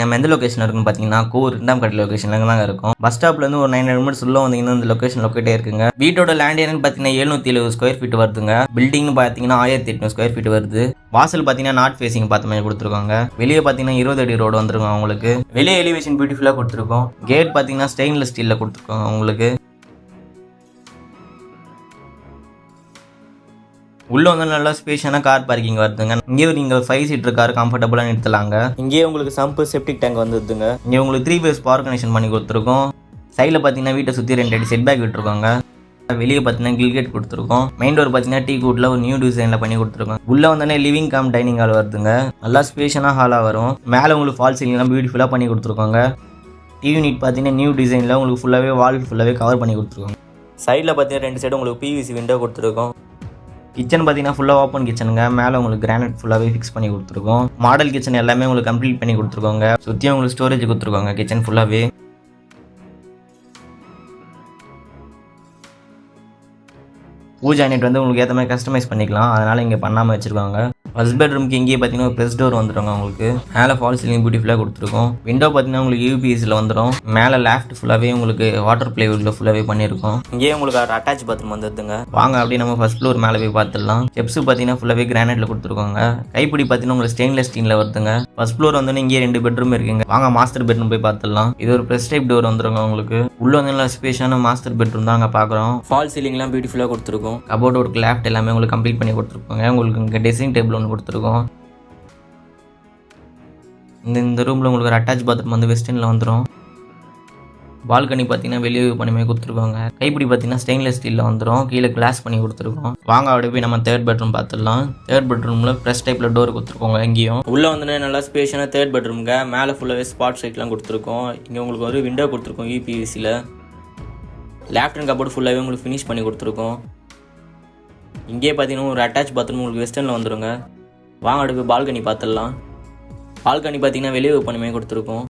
நம்ம எந்த லொகேஷன் இருக்குன்னு பார்த்தீங்கன்னா கூர் 2ஆம் கட் லொகேஷன்ல தாங்க இருக்கும். பஸ் ஸ்டாப்ல இருந்து ஒரு 900 மீட்டர்ஸ் உள்ள வந்தீங்கன்னா இந்த லொகேஷன் லொக்கேட்டே இருக்குங்க. வீட்டோட லேண்ட் ஏரியான்னு பார்த்தீங்கன்னா 770 ஸ்கொயர் ஃபீட் வருதுங்க. பில்டிங்னு பார்த்தீங்கன்னா 1800 ஸ்கொயர் ஃபீட் வருது. வாசல் பார்த்தீங்கன்னா நார்த் ஃபேசிங் பார்த்த மாதிரி கொடுத்துருக்காங்க. வெளியே பார்த்தீங்கன்னா 20 அடி ரோடு வந்துருக்கும் உங்களுக்கு. வெளியே எலிவேஷன் பியூட்டிஃபுல்லாக கொடுத்துருக்கோம். கேட் பார்த்தீங்கன்னா ஸ்டெயின்லெஸ் ஸ்டீலில் கொடுத்துருக்காங்க உங்களுக்கு. உள்ள வந்து நல்லா ஸ்பேஷியஸான கார் பார்க்கிங் வருதுங்க. இங்கே நீங்க 5 சீட்டர் கார் கம்ஃபர்டபுளா நிறுத்தலாங்க. இங்கே உங்களுக்கு சம்பு செப்டிக் டேங்க் வந்துருதுங்க. இங்கே உங்களுக்கு 3 ஃபேஸ் பவர் கனெக்ஷன் பண்ணி கொடுத்துருக்கோம். சைடில் பார்த்தீங்கன்னா வீட்டை சுற்றி 2 அடி செட் பேக் விட்டுருக்காங்க. வெளியே பார்த்தீங்கன்னா கில் கேட் கொடுத்துருக்கோம். மெயின் டோர் பார்த்தீங்கன்னா டீ கூட்ல ஒரு நியூ டிசைனில் பண்ணி கொடுத்துருக்கோம். உள்ள வந்தோடனே லிவிங் கம் டைனிங் ஹால் வருதுங்க. நல்லா ஸ்பேஷியஸான ஹாலாக வரும். மேலே உங்களுக்கு ஃபால் சீலிங்லாம் பியூட்டிஃபுல்லாக பண்ணி கொடுத்துருக்காங்க. டிவி யூனிட் பார்த்தீங்கன்னா நியூ டிசைனில் உங்களுக்கு ஃபுல்லாகவே வால் ஃபுல்லாகவே கவர் பண்ணி கொடுத்துருக்காங்க. சைடில் பார்த்தீங்கன்னா 2 சைடு உங்களுக்கு பிவிசி விண்டோ கொடுத்துருக்கோம். கிச்சன் பார்த்தீங்கன்னா ஃபுல்லாக ஓப்பன் கிச்சனுங்க. மேலே உங்களுக்கு கிரானைட் ஃபுல்லாகவே ஃபிக்ஸ் பண்ணி கொடுத்துருக்கோம். மாடல் கிச்சன் எல்லாமே உங்களுக்கு கம்ப்ளீட் பண்ணி கொடுத்துருக்கோங்க. சுற்றியும் உங்களுக்கு ஸ்டோரேஜ் கொடுத்துருக்காங்க கிச்சன் ஃபுல்லாகவே. பூஜா யூனிட் வந்து உங்களுக்கு ஏற்ற மாதிரி கஸ்டமைஸ் பண்ணிக்கலாம். அதனால் இங்கே பண்ணாமல் வச்சுருக்காங்க. ஃபர்ஸ்ட் பெட்ரூம்க்கு இங்கேயே பார்த்தீங்கன்னா ஒரு ப்ரெஸ் டோர் வந்துடுங்க உங்களுக்கு. மேலே ஃபால் சீலிங் பியூட்டிஃபுல்லாக கொடுத்துருக்கோம். விண்டோ பார்த்தீங்கன்னா உங்களுக்கு யூபிஎஸ்சில் வந்துடும். மேலே லேஃப்ட் ஃபுல்லாகவே உங்களுக்கு வாட்டர் பிளேவுட்டில் ஃபுல்லாகவே பண்ணியிருக்கோம். இங்கேயே உங்களுக்கு அட்டாச் பாத்ரூம் வந்துடுதுங்க. வாங்க அப்படியே நம்ம ஃபர்ஸ்ட் ஃப்ளோர் மேலே போய் பார்த்துடலாம். ஸ்டெப்ஸ் பார்த்தீங்கன்னா ஃபுல்லாகவே கிரானைட்டில் கொடுத்துருக்காங்க. கைப்பிடி பார்த்தீங்கன்னா உங்களுக்கு ஸ்டெயின்லெஸ் ஸ்டீலில் வருதுங்க. ஃபர்ஸ்ட் ஃப்ளோர் வந்து இங்கே 2 பெட்ரூம் இருக்குங்க. வாங்க மாஸ்டர் பெட்ரூம் போய் பார்த்துடலாம். இது ஒரு ப்ரெஸ் டைப் டோர் வந்துருங்க உங்களுக்கு. உள்ள வந்து நல்லா ஸ்பேஷியஸான மாஸ்டர் பெட்ரூம் தான் அங்கே பார்க்குறோம். ஃபால் சீலிங்லாம் பியூட்டிஃபுல்லாக கொடுத்துருக்கோம். கபோர்ட் ஒர்க் லேஃப்ட் எல்லாமே உங்களுக்கு கம்ப்ளீட் பண்ணி கொடுத்துருப்பாங்க. உங்களுக்கு இங்கே ட்ரெஸ்ஸிங் டேபிள் ஒன்று கொடுத்துருக்கோம். இந்த ரூமில் உங்களுக்கு ஒரு அட்டாச் பாத்ரூம் வந்து வெஸ்டர்னில் வந்துடும். பால்கனி பார்த்தீங்கன்னா வெளியே பண்ணி கொடுத்துருக்காங்க. கைப்பிடி பார்த்தீங்கன்னா ஸ்டெயின்லெஸ் ஸ்டீலில் வந்துடும். கீழே கிளாஸ் பண்ணி கொடுத்துருக்கோம். வாங்க அப்படியே போய் நம்ம தேர்ட் பெட்ரூம் பார்த்துடலாம். தேர்ட் பெட்ரூமில் ப்ரெஸ் டைப்பில் டோர் கொடுத்துருக்கோங்க. எங்கேயும் உள்ளே வந்து நல்லா ஸ்பேஷியஸான தேர்ட் பெட்ரூம்ங்க. மேலே ஃபுல்லாகவே ஸ்பாட் லைட்லாம் கொடுத்துருக்கோம். இங்கே உங்களுக்கு ஒரு விண்டோ கொடுத்துருக்கோம் யூபிவிசியில். லேஃப்ட் அண்ட் கபோர்ட் ஃபுல்லாகவே உங்களுக்கு ஃபினிஷ் பண்ணி கொடுத்துருக்கோம். இங்கேயே பார்த்தீங்கன்னா ஒரு அட்டாச் பாத்ரூம் உங்களுக்கு வெஸ்டர்னில் வந்துடுங்க. வாங்க அப்படியே போய் பால்கனி பார்த்துடலாம். பால்கனி பார்த்தீங்கன்னா வெளியே பண்ணி கொடுத்துருக்கோம்.